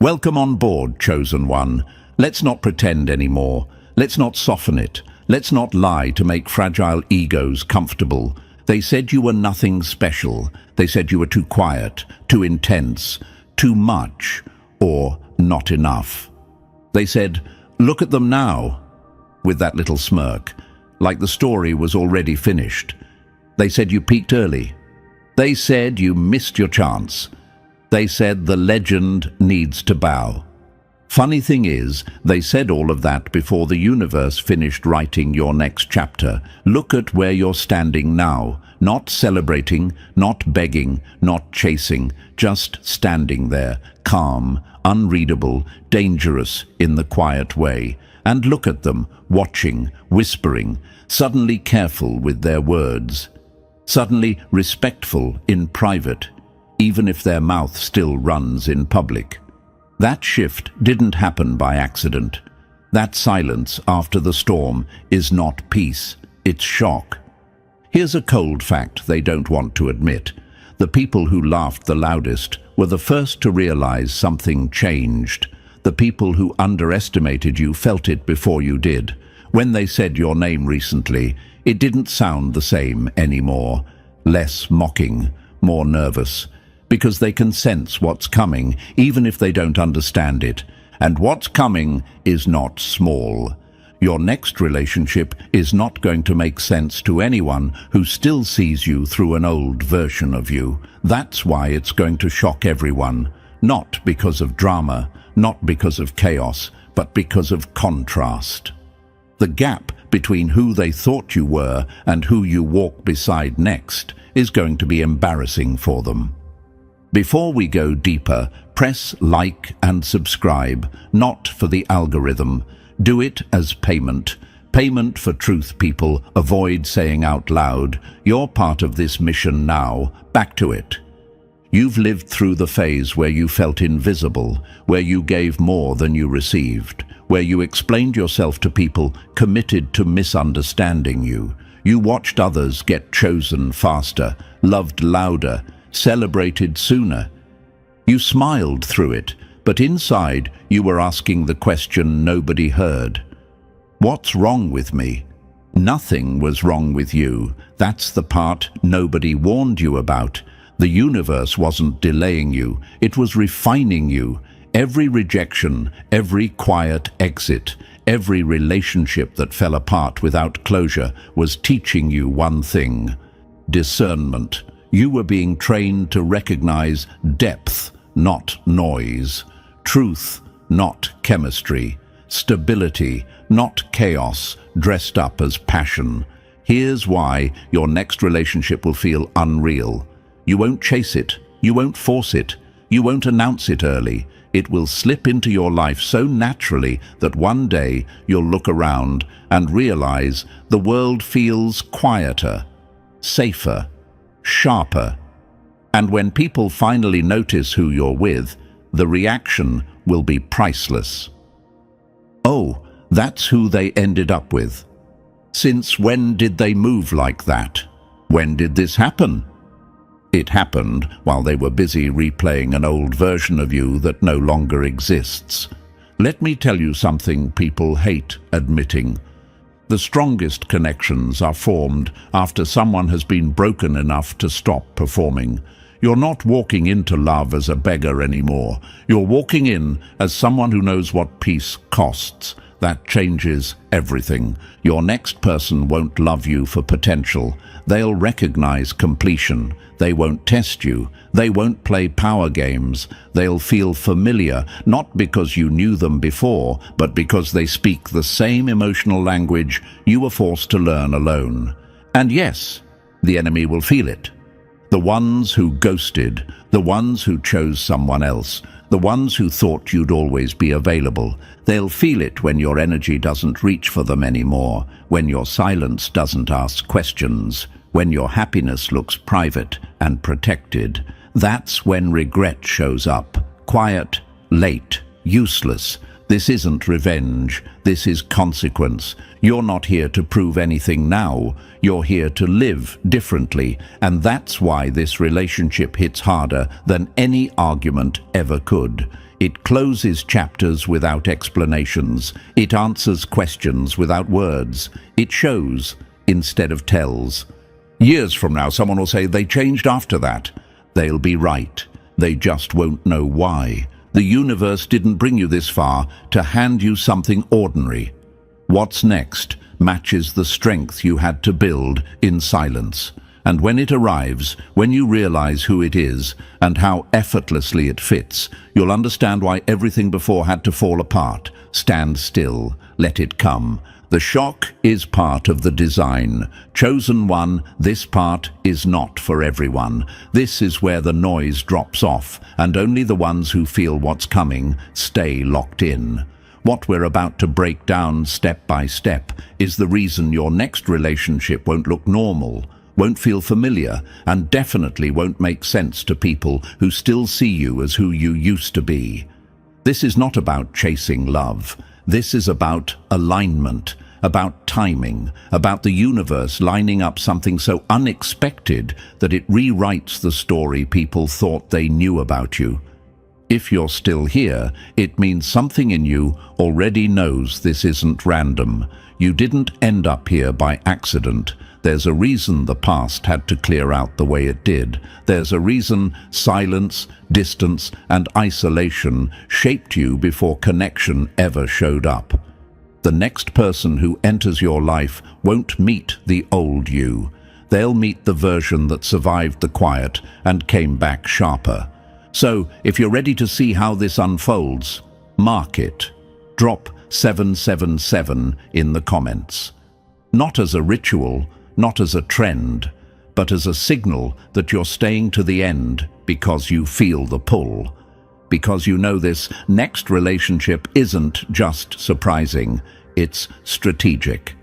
Welcome on board, chosen one. Let's not pretend anymore. Let's not soften it. Let's not lie to make fragile egos comfortable. They said you were nothing special. They said you were too quiet, too intense, too much, or not enough. They said, "Look at them now," with that little smirk, like the story was already finished. They said you peaked early. They said you missed your chance. They said the legend needs to bow. Funny thing is, they said all of that before the universe finished writing your next chapter. Look at where you're standing now, not celebrating, not begging, not chasing, just standing there, calm, unreadable, dangerous in the quiet way. And look at them, watching, whispering, suddenly careful with their words, suddenly respectful in private, even if their mouth still runs in public. That shift didn't happen by accident. That silence after the storm is not peace, it's shock. Here's a cold fact they don't want to admit. The people who laughed the loudest were the first to realize something changed. The people who underestimated you felt it before you did. When they said your name recently, it didn't sound the same anymore. Less mocking, more nervous. Because they can sense what's coming, even if they don't understand it. And what's coming is not small. Your next relationship is not going to make sense to anyone who still sees you through an old version of you. That's why it's going to shock everyone. Not because of drama, not because of chaos, but because of contrast. The gap between who they thought you were and who you walk beside next is going to be embarrassing for them. Before we go deeper, press like and subscribe, not for the algorithm. Do it as payment. Payment for truth, people. Avoid saying out loud, "You're part of this mission now. Back to it." You've lived through the phase where you felt invisible, where you gave more than you received, where you explained yourself to people committed to misunderstanding you. You watched others get chosen faster, loved louder, celebrated sooner. You smiled through it, but inside you were asking the question nobody heard. What's wrong with me? Nothing was wrong with you. That's the part nobody warned you about. The universe wasn't delaying you, it was refining you. Every rejection, every quiet exit, every relationship that fell apart without closure was teaching you one thing: discernment. You were being trained to recognize depth, not noise, truth, not chemistry, stability, not chaos, dressed up as passion. Here's why your next relationship will feel unreal. You won't chase it, you won't force it, you won't announce it early. It will slip into your life so naturally that one day you'll look around and realize the world feels quieter, safer, sharper. And when people finally notice who you're with, the reaction will be priceless. Oh, that's who they ended up with. Since when did they move like that? When did this happen? It happened while they were busy replaying an old version of you that no longer exists. Let me tell you something people hate admitting. The strongest connections are formed after someone has been broken enough to stop performing. You're not walking into love as a beggar anymore. You're walking in as someone who knows what peace costs. That changes everything. Your next person won't love you for potential. They'll recognize completion. They won't test you. They won't play power games. They'll feel familiar, not because you knew them before, but because they speak the same emotional language you were forced to learn alone. And yes, the enemy will feel it. The ones who ghosted, the ones who chose someone else, the ones who thought you'd always be available. They'll feel it when your energy doesn't reach for them anymore, when your silence doesn't ask questions, when your happiness looks private and protected. That's when regret shows up. Quiet, late, useless. This isn't revenge. This is consequence. You're not here to prove anything now. You're here to live differently. And that's why this relationship hits harder than any argument ever could. It closes chapters without explanations. It answers questions without words. It shows instead of tells. Years from now, someone will say they changed after that. They'll be right. They just won't know why. The universe didn't bring you this far to hand you something ordinary. What's next matches the strength you had to build in silence. And when it arrives, when you realize who it is and how effortlessly it fits, you'll understand why everything before had to fall apart. Stand still. Let it come. The shock is part of the design. Chosen one, this part is not for everyone. This is where the noise drops off, and only the ones who feel what's coming stay locked in. What we're about to break down step by step is the reason your next relationship won't look normal, won't feel familiar, and definitely won't make sense to people who still see you as who you used to be. This is not about chasing love. This is about alignment, about timing, about the universe lining up something so unexpected that it rewrites the story people thought they knew about you. If you're still here, it means something in you already knows this isn't random. You didn't end up here by accident. There's a reason the past had to clear out the way it did. There's a reason silence, distance, and isolation shaped you before connection ever showed up. The next person who enters your life won't meet the old you. They'll meet the version that survived the quiet and came back sharper. So, if you're ready to see how this unfolds, mark it. Drop 777 in the comments. Not as a ritual, not as a trend, but as a signal that you're staying to the end because you feel the pull. Because you know this next relationship isn't just surprising, it's strategic.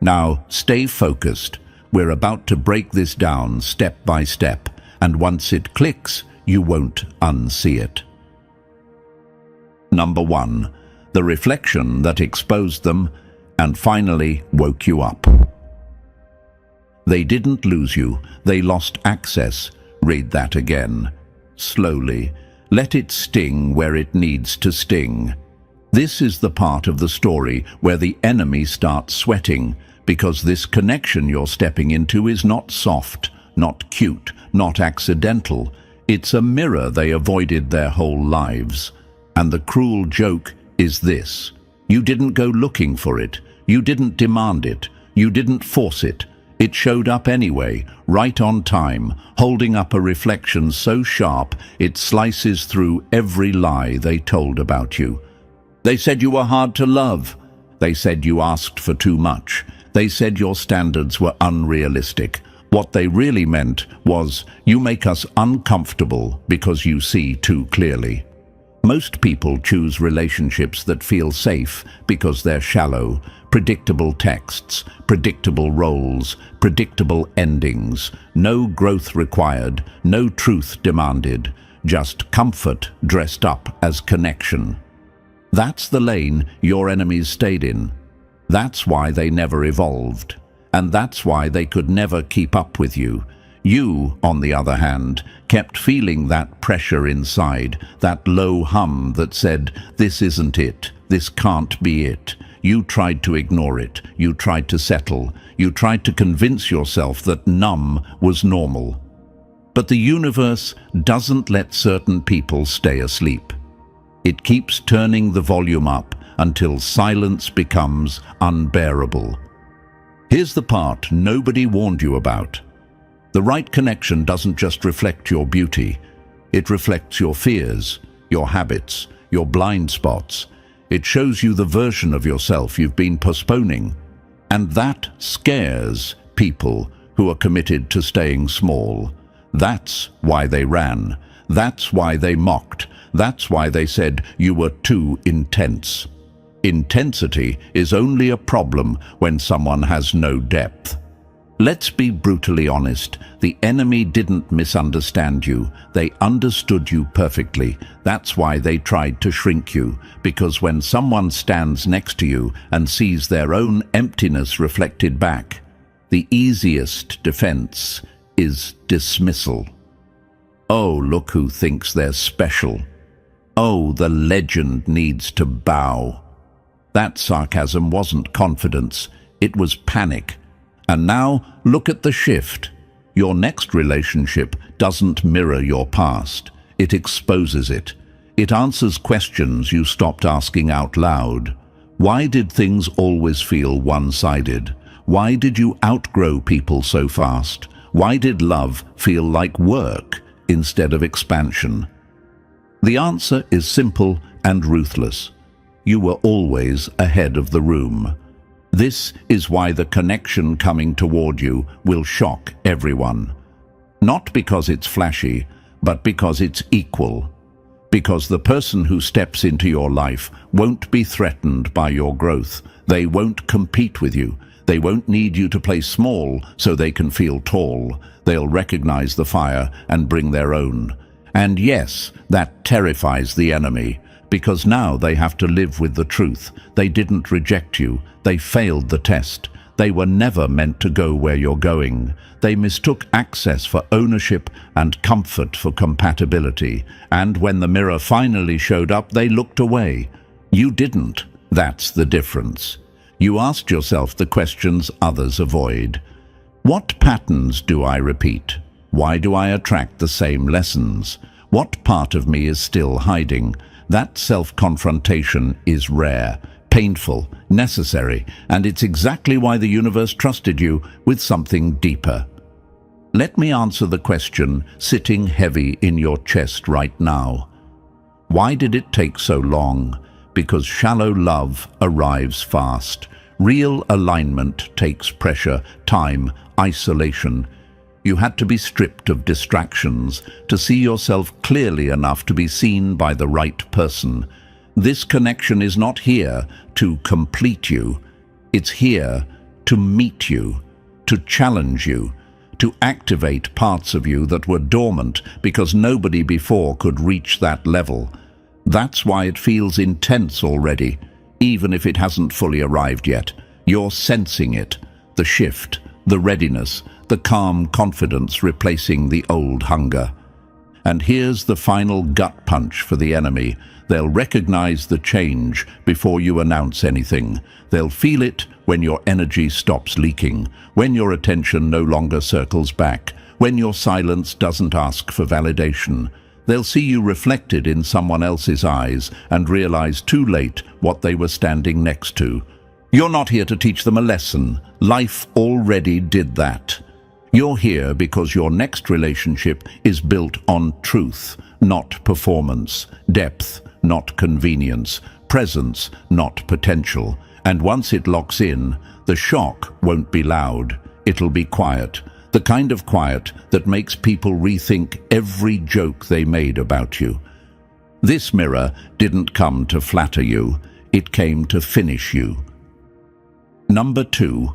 Now, stay focused. We're about to break this down step by step, and once it clicks, you won't unsee it. Number 1. The reflection that exposed them and finally woke you up. They didn't lose you, they lost access. Read that again. Slowly. Let it sting where it needs to sting. This is the part of the story where the enemy starts sweating, because this connection you're stepping into is not soft, not cute, not accidental. It's a mirror they avoided their whole lives. And the cruel joke is this. You didn't go looking for it. You didn't demand it. You didn't force it. It showed up anyway, right on time, holding up a reflection so sharp it slices through every lie they told about you. They said you were hard to love. They said you asked for too much. They said your standards were unrealistic. What they really meant was, you make us uncomfortable because you see too clearly. Most people choose relationships that feel safe because they're shallow, predictable texts, predictable roles, predictable endings, no growth required, no truth demanded, just comfort dressed up as connection. That's the lane your enemies stayed in. That's why they never evolved. And that's why they could never keep up with you. You, on the other hand, kept feeling that pressure inside, that low hum that said, this isn't it, this can't be it. You tried to ignore it, you tried to settle, you tried to convince yourself that numb was normal. But the universe doesn't let certain people stay asleep. It keeps turning the volume up until silence becomes unbearable. Here's the part nobody warned you about. The right connection doesn't just reflect your beauty. It reflects your fears, your habits, your blind spots. It shows you the version of yourself you've been postponing. And that scares people who are committed to staying small. That's why they ran. That's why they mocked. That's why they said you were too intense. Intensity is only a problem when someone has no depth. Let's be brutally honest. The enemy didn't misunderstand you. They understood you perfectly. That's why they tried to shrink you. Because when someone stands next to you and sees their own emptiness reflected back, the easiest defense is dismissal. Oh, look who thinks they're special. Oh, the legend needs to bow. That sarcasm wasn't confidence, it was panic. And now, look at the shift. Your next relationship doesn't mirror your past. It exposes it. It answers questions you stopped asking out loud. Why did things always feel one-sided? Why did you outgrow people so fast? Why did love feel like work instead of expansion? The answer is simple and ruthless. You were always ahead of the room. This is why the connection coming toward you will shock everyone. Not because it's flashy, but because it's equal. Because the person who steps into your life won't be threatened by your growth. They won't compete with you. They won't need you to play small so they can feel tall. They'll recognize the fire and bring their own. And yes, that terrifies the enemy, because now they have to live with the truth. They didn't reject you. They failed the test. They were never meant to go where you're going. They mistook access for ownership and comfort for compatibility. And when the mirror finally showed up, they looked away. You didn't. That's the difference. You asked yourself the questions others avoid. What patterns do I repeat? Why do I attract the same lessons? What part of me is still hiding? That self-confrontation is rare, painful, necessary, and it's exactly why the universe trusted you with something deeper. Let me answer the question sitting heavy in your chest right now. Why did it take so long? Because shallow love arrives fast. Real alignment takes pressure, time, isolation. You had to be stripped of distractions to see yourself clearly enough to be seen by the right person. This connection is not here to complete you. It's here to meet you, to challenge you, to activate parts of you that were dormant because nobody before could reach that level. That's why it feels intense already, even if it hasn't fully arrived yet. You're sensing it, the shift, the readiness, the calm confidence replacing the old hunger. And here's the final gut punch for the enemy. They'll recognize the change before you announce anything. They'll feel it when your energy stops leaking, when your attention no longer circles back, when your silence doesn't ask for validation. They'll see you reflected in someone else's eyes and realize too late what they were standing next to. You're not here to teach them a lesson. Life already did that. You're here because your next relationship is built on truth, not performance, depth, not convenience, presence, not potential. And once it locks in, the shock won't be loud. It'll be quiet. The kind of quiet that makes people rethink every joke they made about you. This mirror didn't come to flatter you. It came to finish you. Number 2,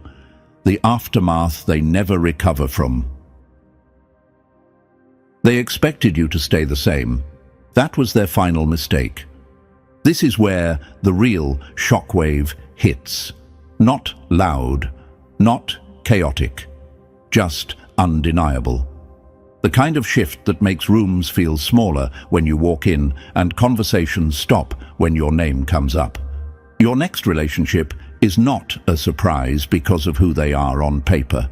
the aftermath they never recover from. They expected you to stay the same. That was their final mistake. This is where the real shockwave hits. Not loud, not chaotic, just undeniable. The kind of shift that makes rooms feel smaller when you walk in and conversations stop when your name comes up. Your next relationship is not a surprise because of who they are on paper.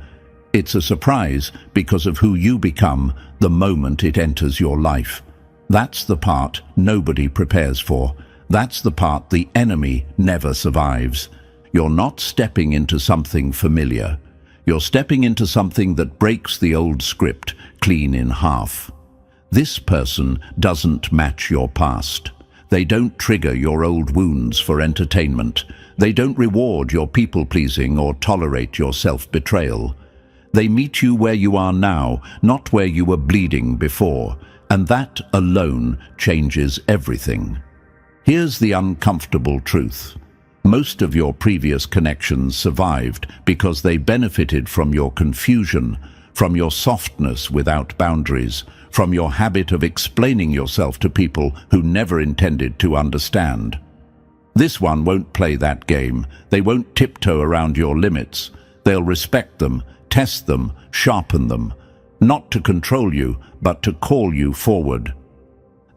It's a surprise because of who you become the moment it enters your life. That's the part nobody prepares for. That's the part the enemy never survives. You're not stepping into something familiar. You're stepping into something that breaks the old script clean in half. This person doesn't match your past. They don't trigger your old wounds for entertainment. They don't reward your people-pleasing or tolerate your self-betrayal. They meet you where you are now, not where you were bleeding before, and that alone changes everything. Here's the uncomfortable truth. Most of your previous connections survived because they benefited from your confusion, from your softness without boundaries, from your habit of explaining yourself to people who never intended to understand. This one won't play that game. They won't tiptoe around your limits. They'll respect them, test them, sharpen them, not to control you, but to call you forward.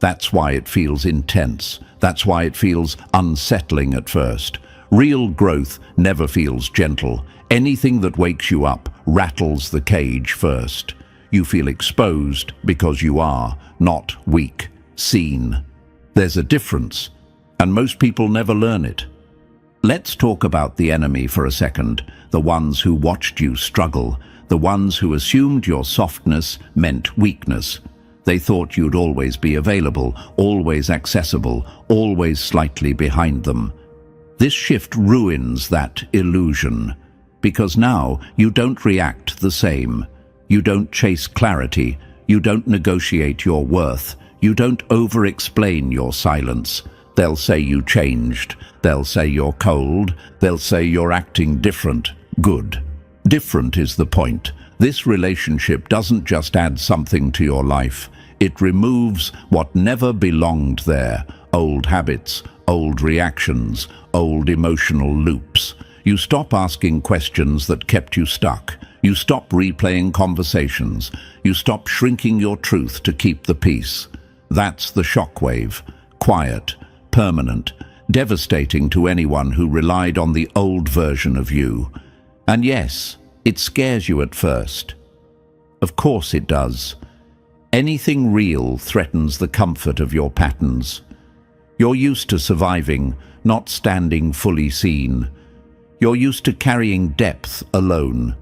That's why it feels intense. That's why it feels unsettling at first. Real growth never feels gentle. Anything that wakes you up rattles the cage first. You feel exposed because you are, not weak, seen. There's a difference, and most people never learn it. Let's talk about the enemy for a second, the ones who watched you struggle, the ones who assumed your softness meant weakness. They thought you'd always be available, always accessible, always slightly behind them. This shift ruins that illusion, because now you don't react the same. You don't chase clarity, you don't negotiate your worth, you don't over-explain your silence. They'll say you changed, they'll say you're cold, they'll say you're acting different. Good. Different is the point. This relationship doesn't just add something to your life, it removes what never belonged there. Old habits, old reactions, old emotional loops. You stop asking questions that kept you stuck. You stop replaying conversations. You stop shrinking your truth to keep the peace. That's the shockwave. Quiet, permanent, devastating to anyone who relied on the old version of you. And yes, it scares you at first. Of course it does. Anything real threatens the comfort of your patterns. You're used to surviving, not standing fully seen. You're used to carrying depth alone.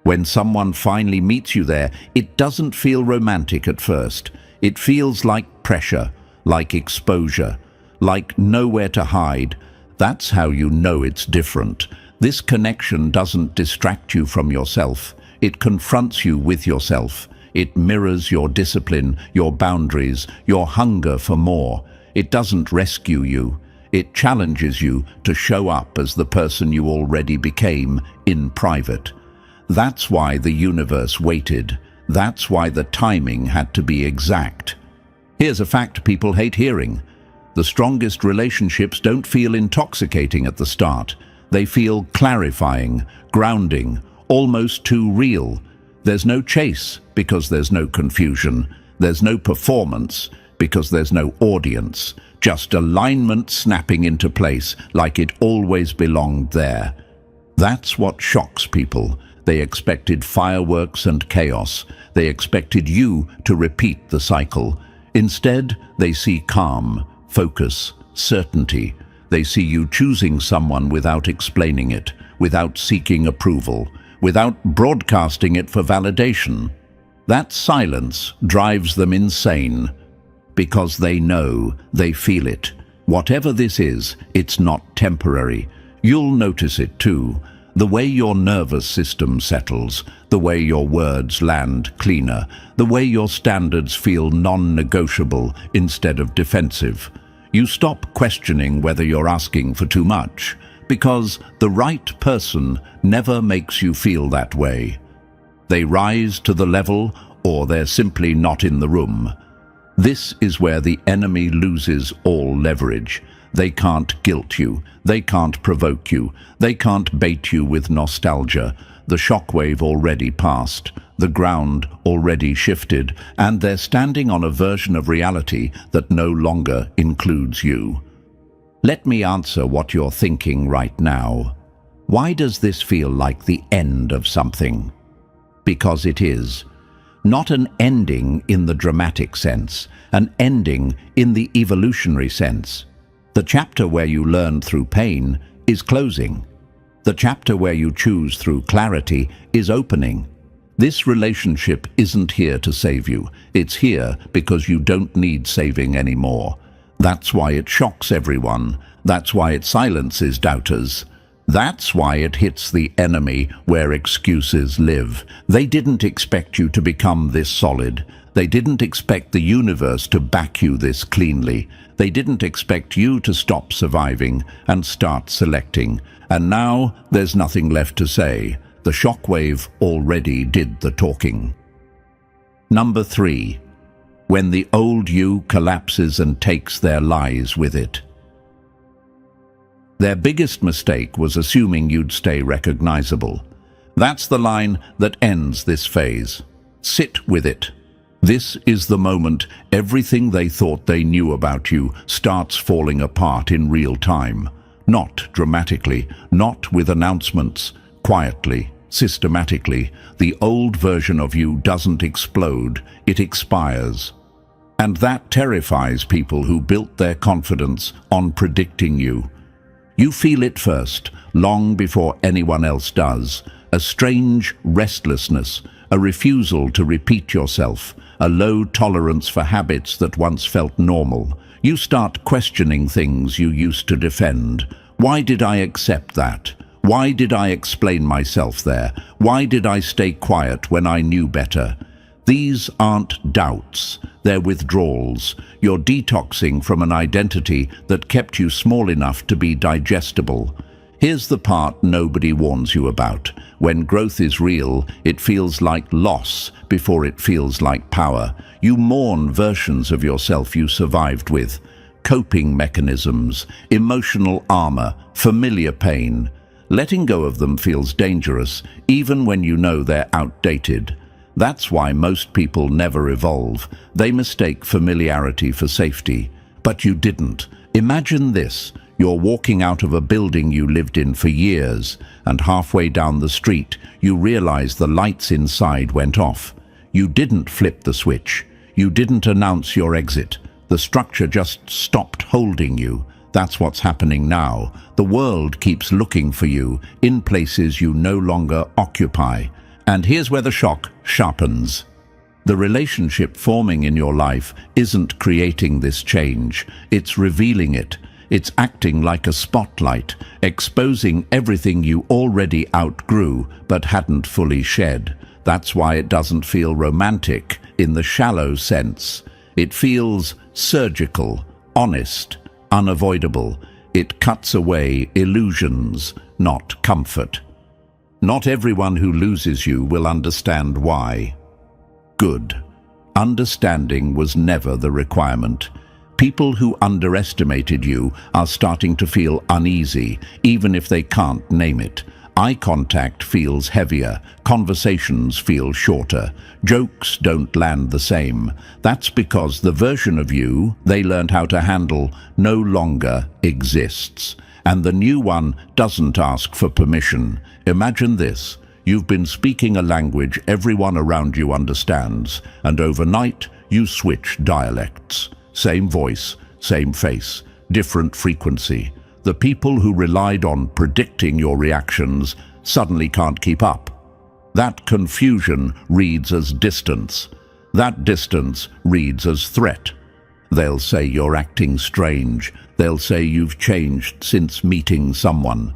When someone finally meets you there, it doesn't feel romantic at first. It feels like pressure, like exposure, like nowhere to hide. That's how you know it's different. This connection doesn't distract you from yourself. It confronts you with yourself. It mirrors your discipline, your boundaries, your hunger for more. It doesn't rescue you. It challenges you to show up as the person you already became in private. That's why the universe waited. That's why the timing had to be exact. Here's a fact people hate hearing. The strongest relationships don't feel intoxicating at the start. They feel clarifying, grounding, almost too real. There's no chase because there's no confusion. There's no performance because there's no audience. Just alignment snapping into place like it always belonged there. That's what shocks people. They expected fireworks and chaos. They expected you to repeat the cycle. Instead, they see calm, focus, certainty. They see you choosing someone without explaining it, without seeking approval, without broadcasting it for validation. That silence drives them insane because they know, they feel it. Whatever this is, it's not temporary. You'll notice it too. The way your nervous system settles, the way your words land cleaner, the way your standards feel non-negotiable instead of defensive. You stop questioning whether you're asking for too much, because the right person never makes you feel that way. They rise to the level, or they're simply not in the room. This is where the enemy loses all leverage. They can't guilt you. They can't provoke you. They can't bait you with nostalgia. The shockwave already passed. The ground already shifted, and they're standing on a version of reality that no longer includes you. Let me answer what you're thinking right now. Why does this feel like the end of something? Because it is. Not an ending in the dramatic sense, an ending in the evolutionary sense. The chapter where you learn through pain is closing. The chapter where you choose through clarity is opening. This relationship isn't here to save you. It's here because you don't need saving anymore. That's why it shocks everyone. That's why it silences doubters. That's why it hits the enemy where excuses live. They didn't expect you to become this solid. They didn't expect the universe to back you this cleanly. They didn't expect you to stop surviving and start selecting. And now there's nothing left to say. The shockwave already did the talking. Number 3. When the old you collapses and takes their lies with it. Their biggest mistake was assuming you'd stay recognizable. That's the line that ends this phase. Sit with it. This is the moment everything they thought they knew about you starts falling apart in real time. Not dramatically, not with announcements, quietly, systematically. The old version of you doesn't explode, it expires. And that terrifies people who built their confidence on predicting you. You feel it first, long before anyone else does. A strange restlessness, a refusal to repeat yourself, a low tolerance for habits that once felt normal. You start questioning things you used to defend. Why did I accept that? Why did I explain myself there? Why did I stay quiet when I knew better? These aren't doubts, they're withdrawals. You're detoxing from an identity that kept you small enough to be digestible. Here's the part nobody warns you about. When growth is real, it feels like loss before it feels like power. You mourn versions of yourself you survived with. Coping mechanisms, emotional armor, familiar pain. Letting go of them feels dangerous, even when you know they're outdated. That's why most people never evolve. They mistake familiarity for safety. But you didn't. Imagine this. You're walking out of a building you lived in for years, and halfway down the street, you realize the lights inside went off. You didn't flip the switch. You didn't announce your exit. The structure just stopped holding you. That's what's happening now. The world keeps looking for you in places you no longer occupy. And here's where the shock sharpens. The relationship forming in your life isn't creating this change. It's revealing it. It's acting like a spotlight, exposing everything you already outgrew but hadn't fully shed. That's why it doesn't feel romantic in the shallow sense. It feels surgical, honest, unavoidable. It cuts away illusions, not comfort. Not everyone who loses you will understand why. Good. Understanding was never the requirement. People who underestimated you are starting to feel uneasy, even if they can't name it. Eye contact feels heavier, conversations feel shorter, jokes don't land the same. That's because the version of you they learned how to handle no longer exists. And the new one doesn't ask for permission. Imagine this. You've been speaking a language everyone around you understands, and overnight you switch dialects. Same voice, same face, different frequency. The people who relied on predicting your reactions suddenly can't keep up. That confusion reads as distance. That distance reads as threat. They'll say you're acting strange. They'll say you've changed since meeting someone.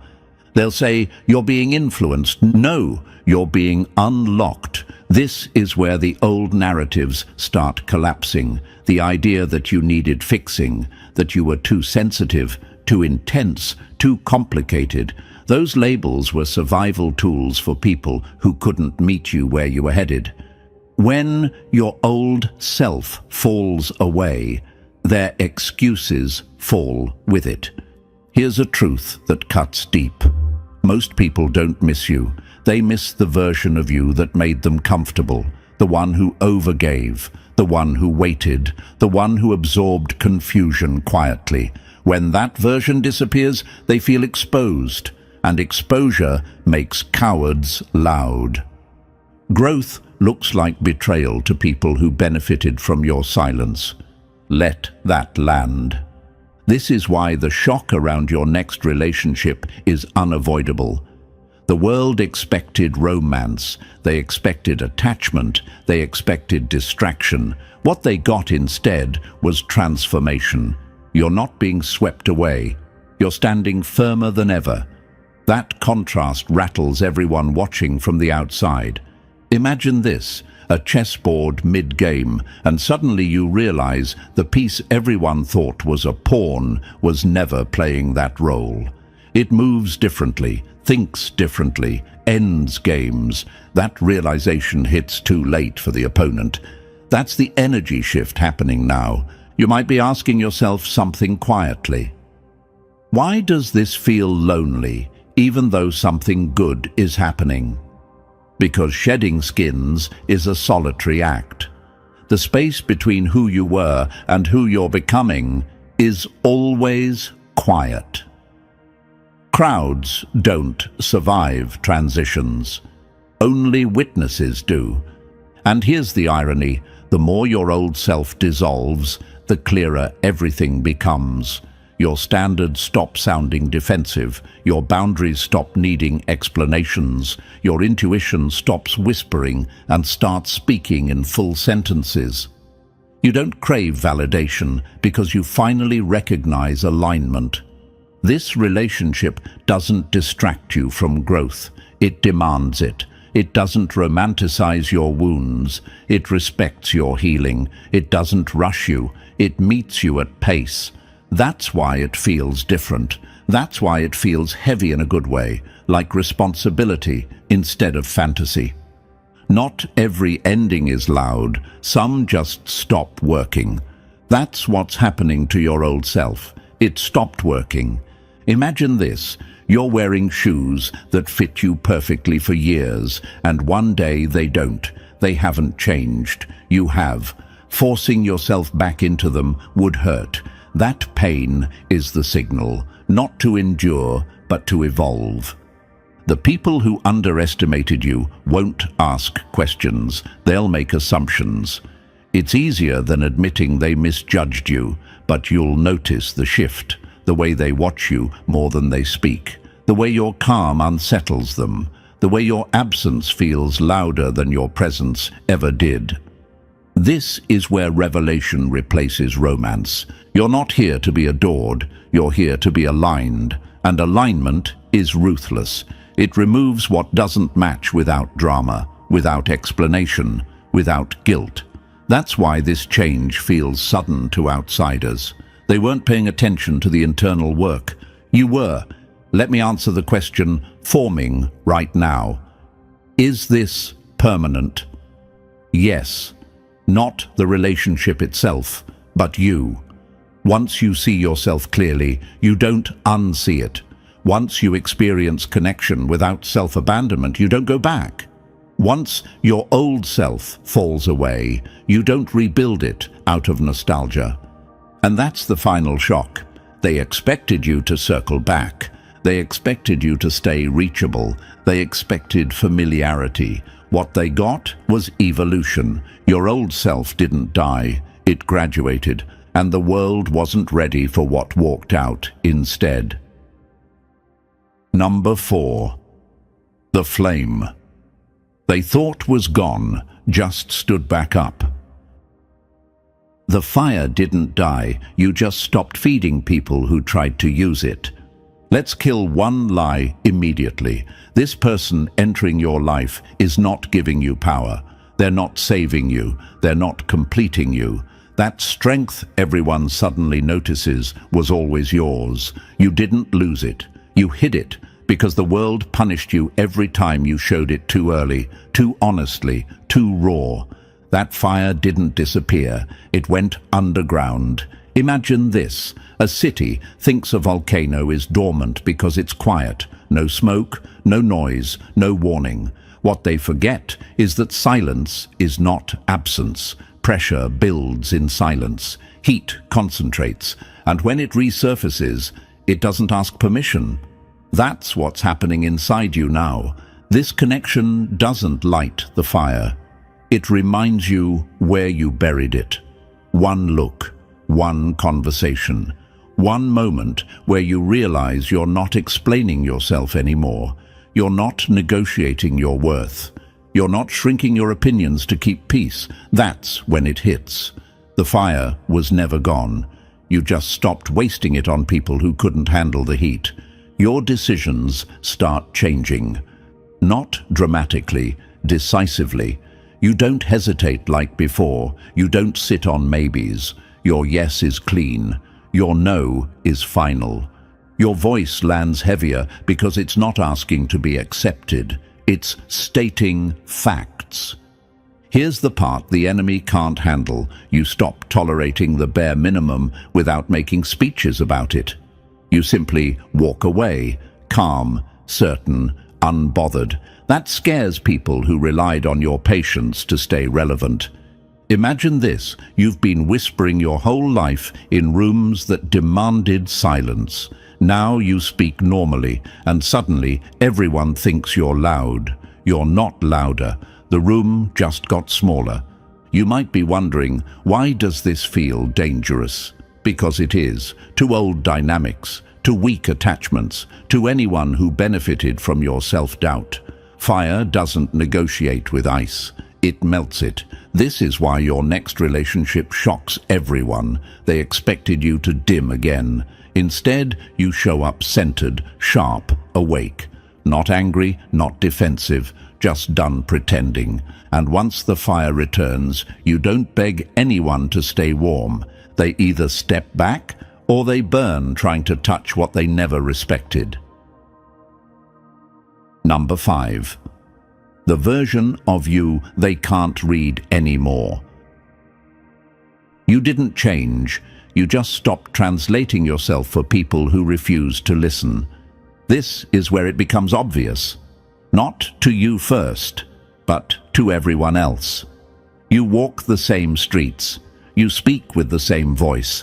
They'll say you're being influenced. No, you're being unlocked. This is where the old narratives start collapsing. The idea that you needed fixing, that you were too sensitive, too intense, too complicated. Those labels were survival tools for people who couldn't meet you where you were headed. When your old self falls away, their excuses fall with it. Here's a truth that cuts deep. Most people don't miss you. They miss the version of you that made them comfortable, the one who overgave, the one who waited, the one who absorbed confusion quietly. When that version disappears, they feel exposed, and exposure makes cowards loud. Growth looks like betrayal to people who benefited from your silence. Let that land. This is why the shock around your next relationship is unavoidable. The world expected romance, they expected attachment, they expected distraction. What they got instead was transformation. You're not being swept away. You're standing firmer than ever. That contrast rattles everyone watching from the outside. Imagine this, a chessboard mid-game, and suddenly you realize the piece everyone thought was a pawn was never playing that role. It moves differently, thinks differently, ends games. That realization hits too late for the opponent. That's the energy shift happening now. You might be asking yourself something quietly. Why does this feel lonely, even though something good is happening? Because shedding skins is a solitary act. The space between who you were and who you're becoming is always quiet. Crowds don't survive transitions. Only witnesses do. And here's the irony: the more your old self dissolves, the clearer everything becomes. Your standards stop sounding defensive, your boundaries stop needing explanations, your intuition stops whispering and starts speaking in full sentences. You don't crave validation because you finally recognize alignment. This relationship doesn't distract you from growth, it demands it. It doesn't romanticize your wounds, it respects your healing. It doesn't rush you, it meets you at pace. That's why it feels different. That's why it feels heavy in a good way, like responsibility instead of fantasy. Not every ending is loud, some just stop working. That's what's happening to your old self. It stopped working. Imagine this: you're wearing shoes that fit you perfectly for years, and one day they don't. They haven't changed. You have. Forcing yourself back into them would hurt. That pain is the signal, not to endure, but to evolve. The people who underestimated you won't ask questions. They'll make assumptions. It's easier than admitting they misjudged you, but you'll notice the shift, the way they watch you more than they speak, the way your calm unsettles them, the way your absence feels louder than your presence ever did. This is where revelation replaces romance. You're not here to be adored, you're here to be aligned, and alignment is ruthless. It removes what doesn't match without drama, without explanation, without guilt. That's why this change feels sudden to outsiders. They weren't paying attention to the internal work. You were. Let me answer the question, forming right now. Is this permanent? Yes. Not the relationship itself, but you. Once you see yourself clearly, you don't unsee it. Once you experience connection without self-abandonment, you don't go back. Once your old self falls away, you don't rebuild it out of nostalgia. And that's the final shock. They expected you to circle back. They expected you to stay reachable. They expected familiarity. What they got was evolution. Your old self didn't die, it graduated, and the world wasn't ready for what walked out instead. Number 4. The flame. They thought was gone, just stood back up. The fire didn't die, you just stopped feeding people who tried to use it. Let's kill one lie immediately. This person entering your life is not giving you power. They're not saving you. They're not completing you. That strength everyone suddenly notices was always yours. You didn't lose it. You hid it because the world punished you every time you showed it too early, too honestly, too raw. That fire didn't disappear. It went underground. Imagine this. A city thinks a volcano is dormant because it's quiet. No smoke, no noise, no warning. What they forget is that silence is not absence. Pressure builds in silence. Heat concentrates. And when it resurfaces, it doesn't ask permission. That's what's happening inside you now. This connection doesn't light the fire. It reminds you where you buried it. One look, one conversation, one moment where you realize you're not explaining yourself anymore. You're not negotiating your worth. You're not shrinking your opinions to keep peace. That's when it hits. The fire was never gone. You just stopped wasting it on people who couldn't handle the heat. Your decisions start changing. Not dramatically, decisively. You don't hesitate like before. You don't sit on maybes. Your yes is clean. Your no is final. Your voice lands heavier because it's not asking to be accepted. It's stating facts. Here's the part the enemy can't handle. You stop tolerating the bare minimum without making speeches about it. You simply walk away, calm, certain, unbothered. That scares people who relied on your patience to stay relevant. Imagine this, you've been whispering your whole life in rooms that demanded silence. Now you speak normally, and suddenly everyone thinks you're loud. You're not louder. The room just got smaller. You might be wondering, why does this feel dangerous? Because it is, to old dynamics, to weak attachments, to anyone who benefited from your self-doubt. Fire doesn't negotiate with ice. It melts it. This is why your next relationship shocks everyone. They expected you to dim again. Instead, you show up centered, sharp, awake. Not angry, not defensive, just done pretending. And once the fire returns, you don't beg anyone to stay warm. They either step back or they burn trying to touch what they never respected. Number 5. The version of you they can't read anymore. You didn't change. You just stopped translating yourself for people who refuse to listen. This is where it becomes obvious. Not to you first, but to everyone else. You walk the same streets. You speak with the same voice.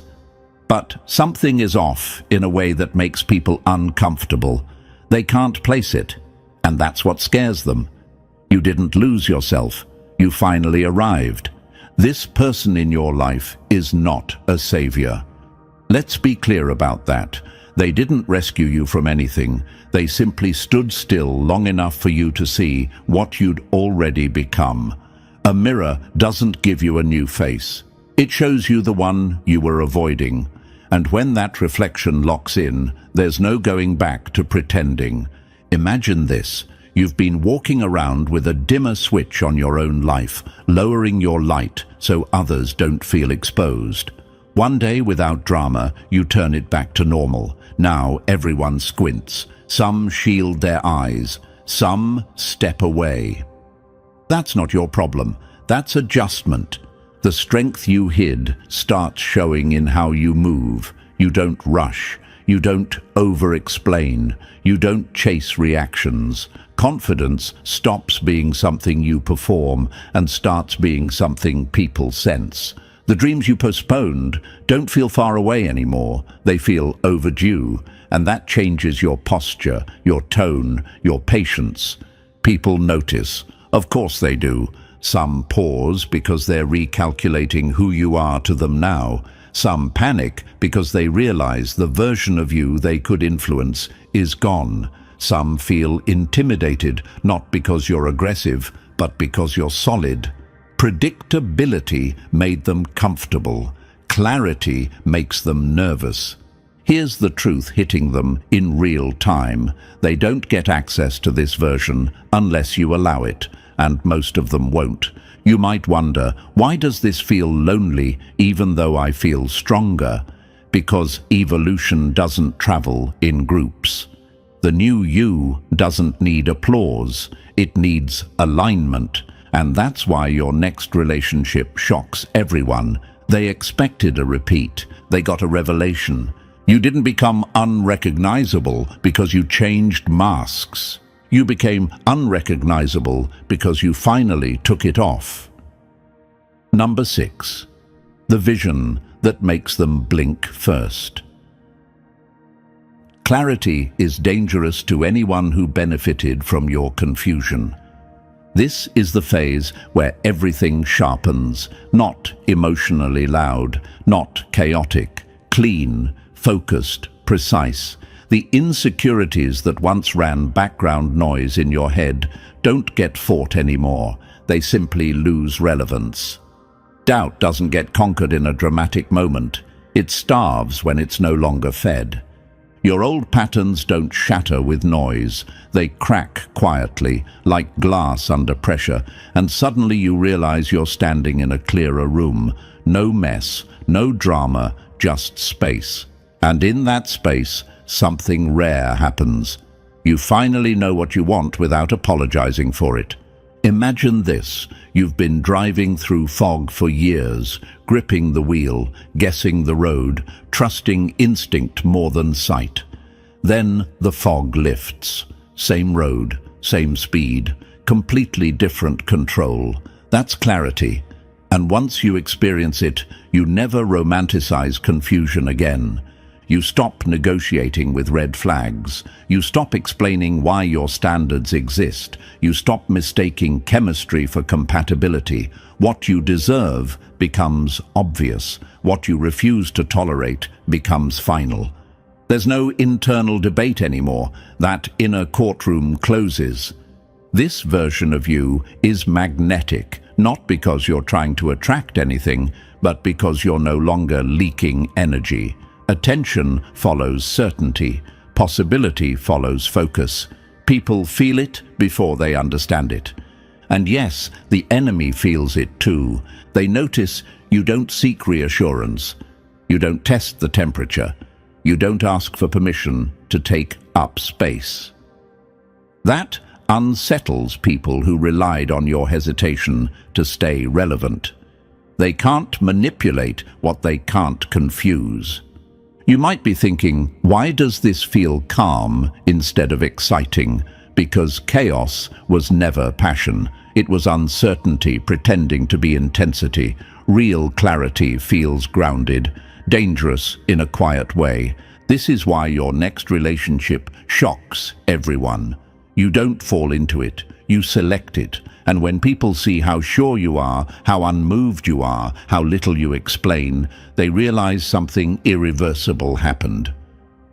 But something is off in a way that makes people uncomfortable. They can't place it, and that's what scares them. You didn't lose yourself. You finally arrived. This person in your life is not a savior. Let's be clear about that. They didn't rescue you from anything. They simply stood still long enough for you to see what you'd already become. A mirror doesn't give you a new face. It shows you the one you were avoiding. And when that reflection locks in, there's no going back to pretending. Imagine this. You've been walking around with a dimmer switch on your own life, lowering your light so others don't feel exposed. One day, without drama, you turn it back to normal. Now everyone squints. Some shield their eyes. Some step away. That's not your problem. That's adjustment. The strength you hid starts showing in how you move. You don't rush. You don't over-explain. You don't chase reactions. Confidence stops being something you perform and starts being something people sense. The dreams you postponed don't feel far away anymore. They feel overdue, and that changes your posture, your tone, your patience. People notice. Of course they do. Some pause because they're recalculating who you are to them now. Some panic because they realize the version of you they could influence is gone. Some feel intimidated, not because you're aggressive, but because you're solid. Predictability made them comfortable. Clarity makes them nervous. Here's the truth hitting them in real time. They don't get access to this version unless you allow it, and most of them won't. You might wonder, why does this feel lonely even though I feel stronger? Because evolution doesn't travel in groups. The new you doesn't need applause, it needs alignment. And that's why your next relationship shocks everyone. They expected a repeat. They got a revelation. You didn't become unrecognizable because you changed masks. You became unrecognizable because you finally took it off. Number 6. The vision that makes them blink first. Clarity is dangerous to anyone who benefited from your confusion. This is the phase where everything sharpens, not emotionally loud, not chaotic, clean, focused, precise. The insecurities that once ran background noise in your head don't get fought anymore. They simply lose relevance. Doubt doesn't get conquered in a dramatic moment. It starves when it's no longer fed. Your old patterns don't shatter with noise. They crack quietly, like glass under pressure, and suddenly you realize you're standing in a clearer room. No mess, no drama, just space. And in that space, something rare happens. You finally know what you want without apologizing for it. Imagine this. You've been driving through fog for years, gripping the wheel, guessing the road, trusting instinct more than sight. Then the fog lifts. Same road, same speed, completely different control. That's clarity. And once you experience it, you never romanticize confusion again. You stop negotiating with red flags. You stop explaining why your standards exist. You stop mistaking chemistry for compatibility. What you deserve becomes obvious. What you refuse to tolerate becomes final. There's no internal debate anymore. That inner courtroom closes. This version of you is magnetic, not because you're trying to attract anything, but because you're no longer leaking energy. Attention follows certainty. Possibility follows focus. People feel it before they understand it. And yes, the enemy feels it too. They notice you don't seek reassurance. You don't test the temperature. You don't ask for permission to take up space. That unsettles people who relied on your hesitation to stay relevant. They can't manipulate what they can't confuse. You might be thinking, why does this feel calm instead of exciting? Because chaos was never passion. It was uncertainty pretending to be intensity. Real clarity feels grounded, dangerous in a quiet way. This is why your next relationship shocks everyone. You don't fall into it, you select it. And when people see how sure you are, how unmoved you are, how little you explain, they realize something irreversible happened.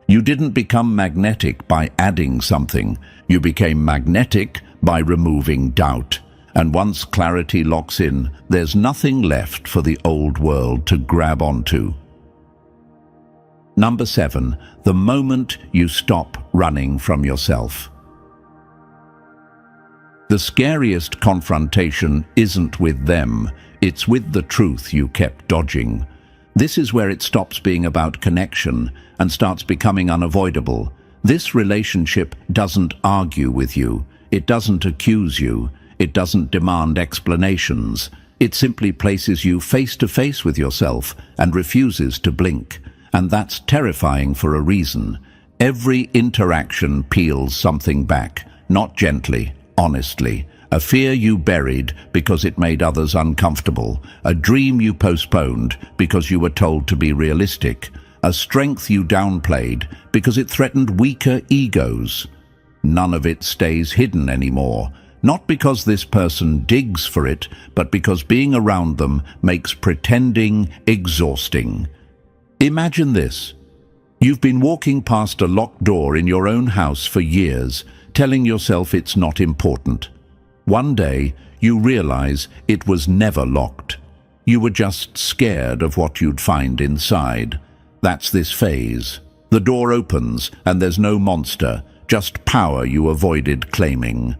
You didn't become magnetic by adding something. You became magnetic by removing doubt. And once clarity locks in, there's nothing left for the old world to grab onto. Number 7, the moment you stop running from yourself. The scariest confrontation isn't with them, it's with the truth you kept dodging. This is where it stops being about connection and starts becoming unavoidable. This relationship doesn't argue with you, it doesn't accuse you, it doesn't demand explanations. It simply places you face to face with yourself and refuses to blink. And that's terrifying for a reason. Every interaction peels something back, not gently, honestly. A fear you buried because it made others uncomfortable. A dream you postponed because you were told to be realistic. A strength you downplayed because it threatened weaker egos. None of it stays hidden anymore. Not because this person digs for it, but because being around them makes pretending exhausting. Imagine this. You've been walking past a locked door in your own house for years, telling yourself it's not important. One day, you realize it was never locked. You were just scared of what you'd find inside. That's this phase. The door opens and there's no monster, just power you avoided claiming.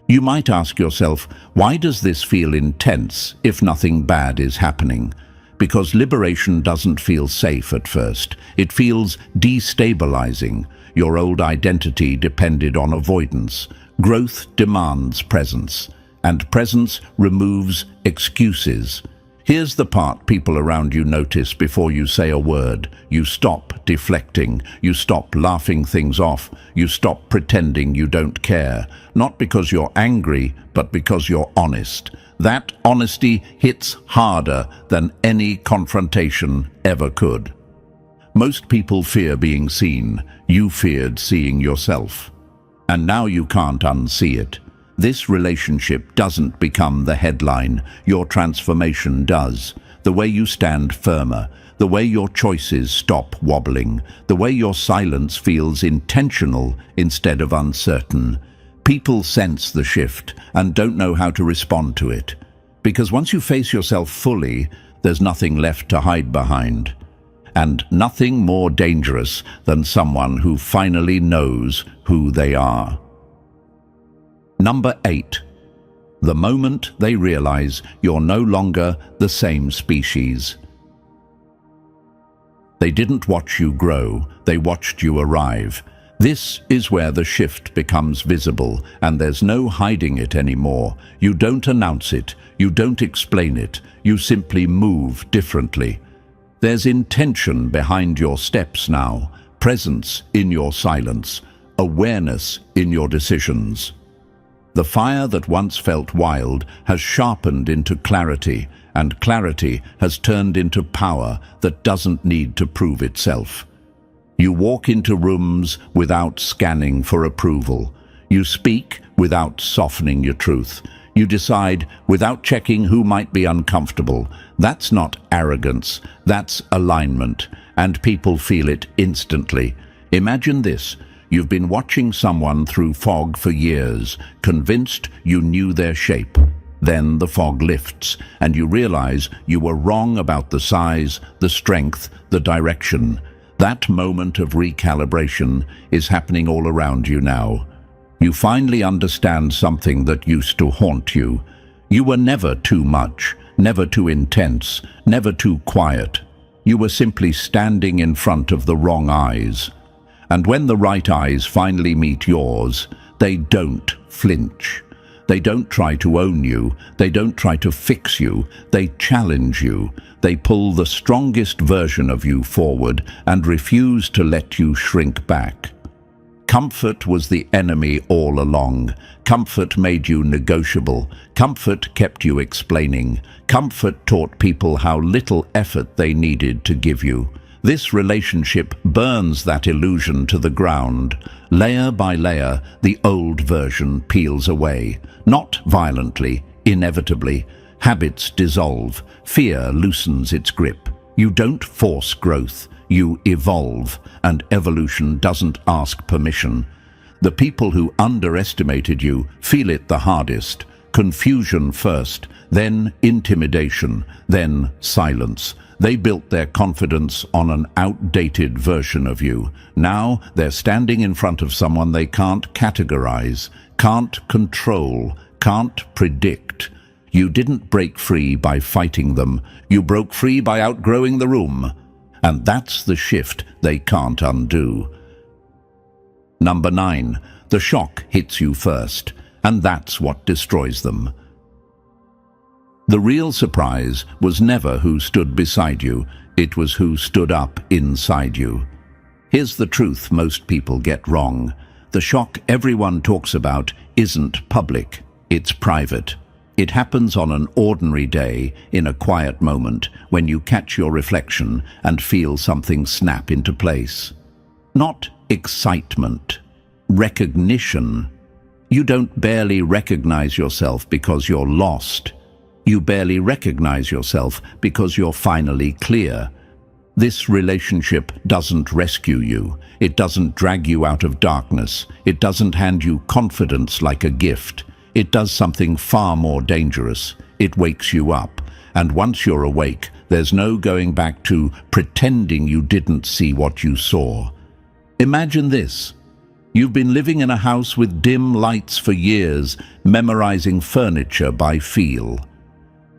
You might ask yourself, why does this feel intense if nothing bad is happening? Because liberation doesn't feel safe at first. It feels destabilizing. Your old identity depended on avoidance. Growth demands presence, and presence removes excuses. Here's the part people around you notice before you say a word. You stop deflecting. You stop laughing things off. You stop pretending you don't care. Not because you're angry, but because you're honest. That honesty hits harder than any confrontation ever could. Most people fear being seen. You feared seeing yourself. And now you can't unsee it. This relationship doesn't become the headline. Your transformation does. The way you stand firmer, the way your choices stop wobbling, the way your silence feels intentional instead of uncertain. People sense the shift and don't know how to respond to it. Because once you face yourself fully, there's nothing left to hide behind. And nothing more dangerous than someone who finally knows who they are. Number 8. The moment they realize you're no longer the same species. They didn't watch you grow, they watched you arrive. This is where the shift becomes visible, and there's no hiding it anymore. You don't announce it, you don't explain it, you simply move differently. There's intention behind your steps now, presence in your silence, awareness in your decisions. The fire that once felt wild has sharpened into clarity, and clarity has turned into power that doesn't need to prove itself. You walk into rooms without scanning for approval. You speak without softening your truth. You decide without checking who might be uncomfortable. That's not arrogance, that's alignment, and people feel it instantly. Imagine this. You've been watching someone through fog for years, convinced you knew their shape. Then the fog lifts, and you realize you were wrong about the size, the strength, the direction. That moment of recalibration is happening all around you now. You finally understand something that used to haunt you. You were never too much, never too intense, never too quiet. You were simply standing in front of the wrong eyes. And when the right eyes finally meet yours, they don't flinch. They don't try to own you. They don't try to fix you. They challenge you. They pull the strongest version of you forward and refuse to let you shrink back. Comfort was the enemy all along. Comfort made you negotiable. Comfort kept you explaining. Comfort taught people how little effort they needed to give you. This relationship burns that illusion to the ground. Layer by layer, the old version peels away. Not violently, inevitably. Habits dissolve. Fear loosens its grip. You don't force growth. You evolve, and evolution doesn't ask permission. The people who underestimated you feel it the hardest. Confusion first, then intimidation, then silence. They built their confidence on an outdated version of you. Now they're standing in front of someone they can't categorize, can't control, can't predict. You didn't break free by fighting them. You broke free by outgrowing the room. And that's the shift they can't undo. Number 9. The shock hits you first, and that's what destroys them. The real surprise was never who stood beside you, it was who stood up inside you. Here's the truth most people get wrong. The shock everyone talks about isn't public, it's private. It happens on an ordinary day, in a quiet moment, when you catch your reflection and feel something snap into place. Not excitement, recognition. You don't barely recognize yourself because you're lost. You barely recognize yourself because you're finally clear. This relationship doesn't rescue you. It doesn't drag you out of darkness. It doesn't hand you confidence like a gift. It does something far more dangerous. It wakes you up. And once you're awake, there's no going back to pretending you didn't see what you saw. Imagine this. You've been living in a house with dim lights for years, memorizing furniture by feel.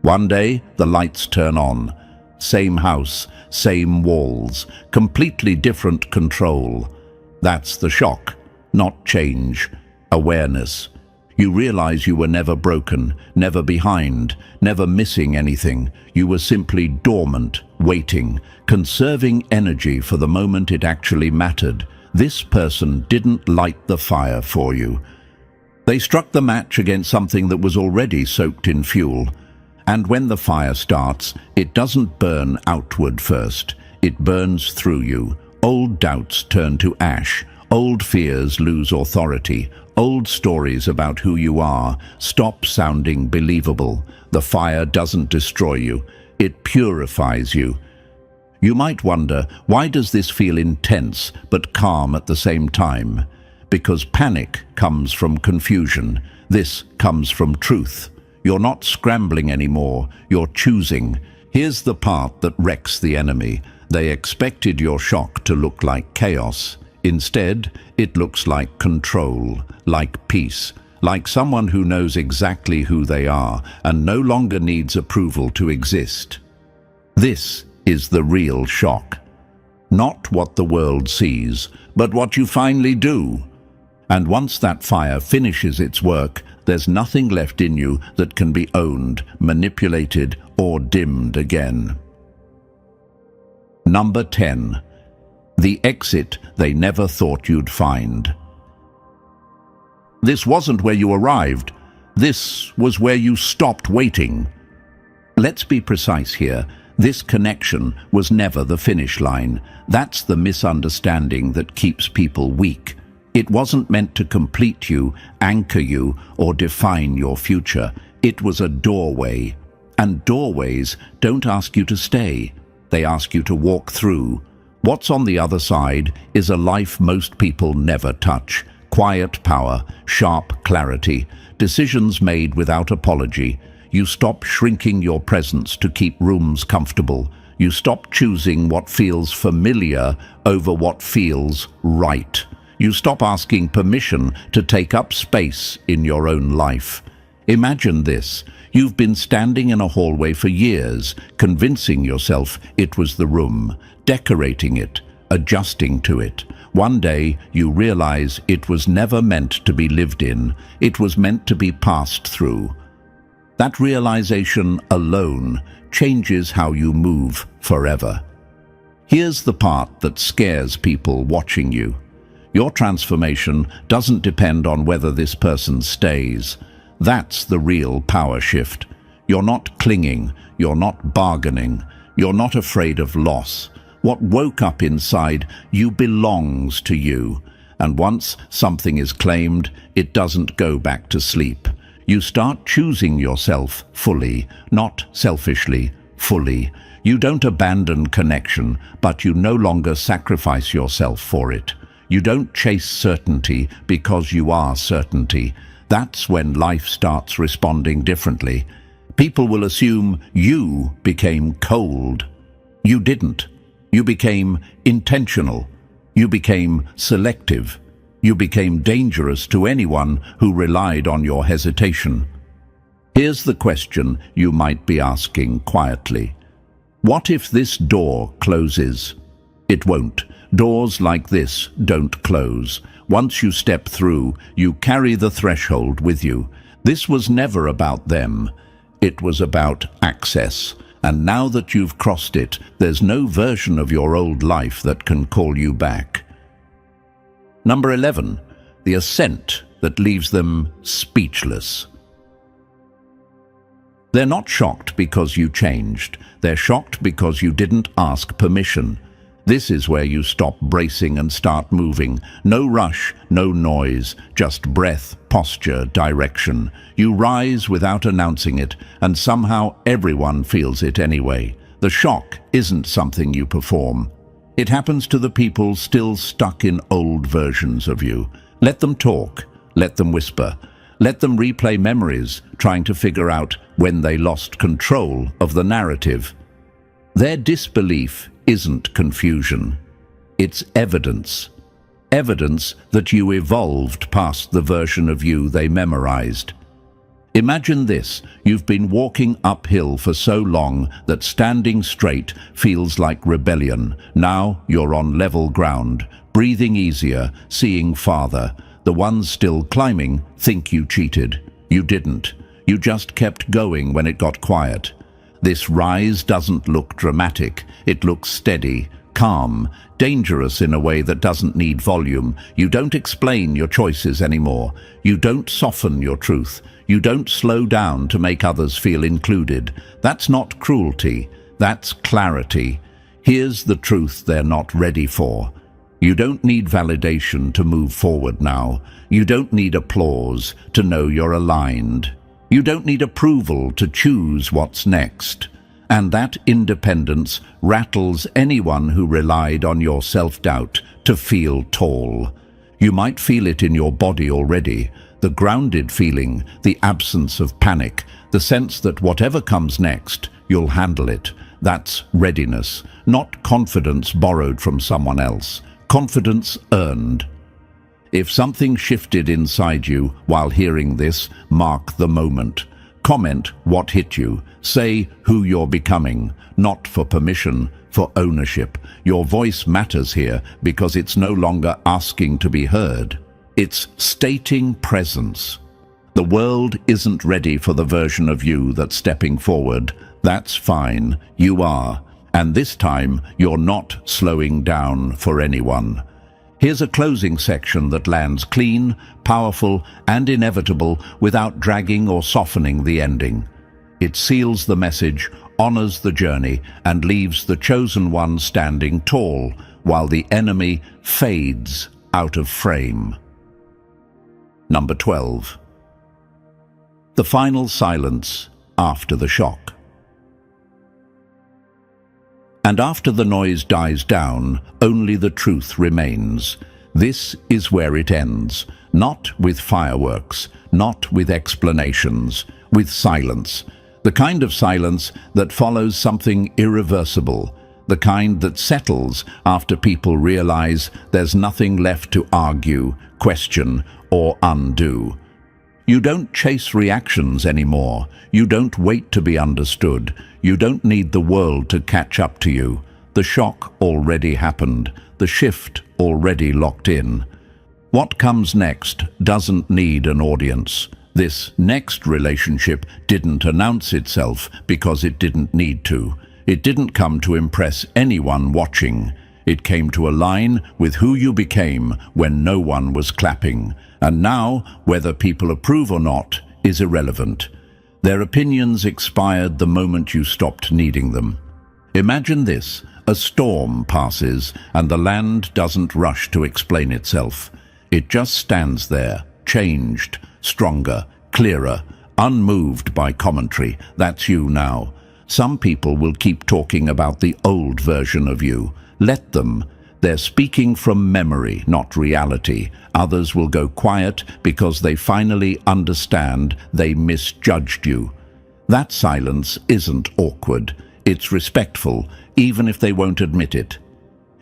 One day, the lights turn on. Same house, same walls, completely different control. That's the shock, not change, awareness. You realize you were never broken, never behind, never missing anything. You were simply dormant, waiting, conserving energy for the moment it actually mattered. This person didn't light the fire for you. They struck the match against something that was already soaked in fuel. And when the fire starts, it doesn't burn outward first. It burns through you. Old doubts turn to ash. Old fears lose authority. Old stories about who you are stop sounding believable. The fire doesn't destroy you. It purifies you. You might wonder, why does this feel intense but calm at the same time? Because panic comes from confusion. This comes from truth. You're not scrambling anymore, you're choosing. Here's the part that wrecks the enemy. They expected your shock to look like chaos. Instead, it looks like control, like peace, like someone who knows exactly who they are and no longer needs approval to exist. This is the real shock. Not what the world sees, but what you finally do. And once that fire finishes its work, there's nothing left in you that can be owned, manipulated, or dimmed again. Number 10. The exit they never thought you'd find. This wasn't where you arrived. This was where you stopped waiting. Let's be precise here. This connection was never the finish line. That's the misunderstanding that keeps people weak. It wasn't meant to complete you, anchor you, or define your future. It was a doorway. And doorways don't ask you to stay. They ask you to walk through. What's on the other side is a life most people never touch. Quiet power, sharp clarity, decisions made without apology. You stop shrinking your presence to keep rooms comfortable. You stop choosing what feels familiar over what feels right. You stop asking permission to take up space in your own life. Imagine this. You've been standing in a hallway for years, convincing yourself it was the room, decorating it, adjusting to it. One day, you realize it was never meant to be lived in. It was meant to be passed through. That realization alone changes how you move forever. Here's the part that scares people watching you. Your transformation doesn't depend on whether this person stays. That's the real power shift. You're not clinging, you're not bargaining, you're not afraid of loss. What woke up inside you belongs to you. And once something is claimed, it doesn't go back to sleep. You start choosing yourself fully, not selfishly, fully. You don't abandon connection, but you no longer sacrifice yourself for it. You don't chase certainty because you are certainty. That's when life starts responding differently. People will assume you became cold. You didn't. You became intentional. You became selective. You became dangerous to anyone who relied on your hesitation. Here's the question you might be asking quietly. What if this door closes? It won't. Doors like this don't close. Once you step through, you carry the threshold with you. This was never about them. It was about access. And now that you've crossed it, there's no version of your old life that can call you back. Number 11, the ascent that leaves them speechless. They're not shocked because you changed. They're shocked because you didn't ask permission. This is where you stop bracing and start moving. No rush, no noise, just breath, posture, direction. You rise without announcing it, and somehow everyone feels it anyway. The shock isn't something you perform. It happens to the people still stuck in old versions of you. Let them talk. Let them whisper. Let them replay memories, trying to figure out when they lost control of the narrative. Their disbelief isn't confusion. It's evidence. Evidence that you evolved past the version of you they memorized. Imagine this. You've been walking uphill for so long that standing straight feels like rebellion. Now you're on level ground, breathing easier, seeing farther. The ones still climbing think you cheated. You didn't. You just kept going when it got quiet. This rise doesn't look dramatic. It looks steady, calm, dangerous in a way that doesn't need volume. You don't explain your choices anymore. You don't soften your truth. You don't slow down to make others feel included. That's not cruelty. That's clarity. Here's the truth they're not ready for. You don't need validation to move forward now. You don't need applause to know you're aligned. You don't need approval to choose what's next. And that independence rattles anyone who relied on your self-doubt to feel tall. You might feel it in your body already, the grounded feeling, the absence of panic, the sense that whatever comes next, you'll handle it. That's readiness, not confidence borrowed from someone else. Confidence earned. If something shifted inside you while hearing this, mark the moment. Comment what hit you. Say who you're becoming, not for permission, for ownership. Your voice matters here because it's no longer asking to be heard. It's stating presence. The world isn't ready for the version of you that's stepping forward. That's fine. You are. And this time, you're not slowing down for anyone. Here's a closing section that lands clean, powerful, and inevitable without dragging or softening the ending. It seals the message, honors the journey, and leaves the chosen one standing tall, while the enemy fades out of frame. Number 12. The final silence after the shock. And after the noise dies down, only the truth remains. This is where it ends, not with fireworks, not with explanations, with silence. The kind of silence that follows something irreversible, the kind that settles after people realize there's nothing left to argue, question, or undo. You don't chase reactions anymore. You don't wait to be understood. You don't need the world to catch up to you. The shock already happened. The shift already locked in. What comes next doesn't need an audience. This next relationship didn't announce itself because it didn't need to. It didn't come to impress anyone watching. It came to align with who you became when no one was clapping. And now, whether people approve or not, is irrelevant. Their opinions expired the moment you stopped needing them. Imagine this: a storm passes and the land doesn't rush to explain itself. It just stands there, changed, stronger, clearer, unmoved by commentary. That's you now. Some people will keep talking about the old version of you. Let them. They're speaking from memory, not reality. Others will go quiet because they finally understand they misjudged you. That silence isn't awkward. It's respectful, even if they won't admit it.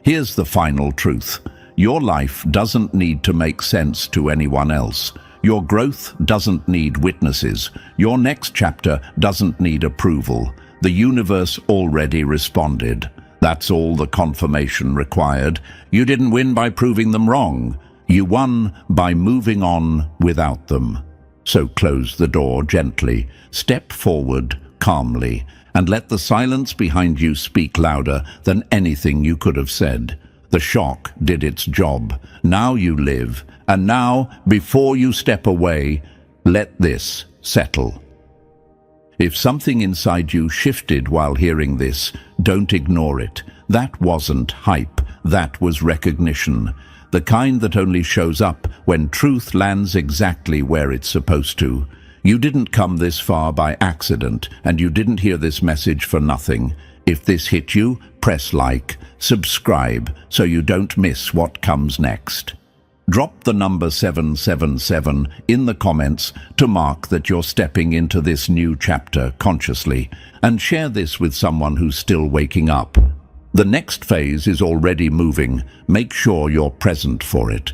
Here's the final truth. Your life doesn't need to make sense to anyone else. Your growth doesn't need witnesses. Your next chapter doesn't need approval. The universe already responded. That's all the confirmation required. You didn't win by proving them wrong. You won by moving on without them. So close the door gently, step forward calmly, and let the silence behind you speak louder than anything you could have said. The shock did its job. Now you live, and now, before you step away, let this settle. If something inside you shifted while hearing this, don't ignore it. That wasn't hype, that was recognition. The kind that only shows up when truth lands exactly where it's supposed to. You didn't come this far by accident, and you didn't hear this message for nothing. If this hit you, press like, subscribe, so you don't miss what comes next. Drop the number 777 in the comments to mark that you're stepping into this new chapter consciously, and share this with someone who's still waking up. The next phase is already moving. Make sure you're present for it.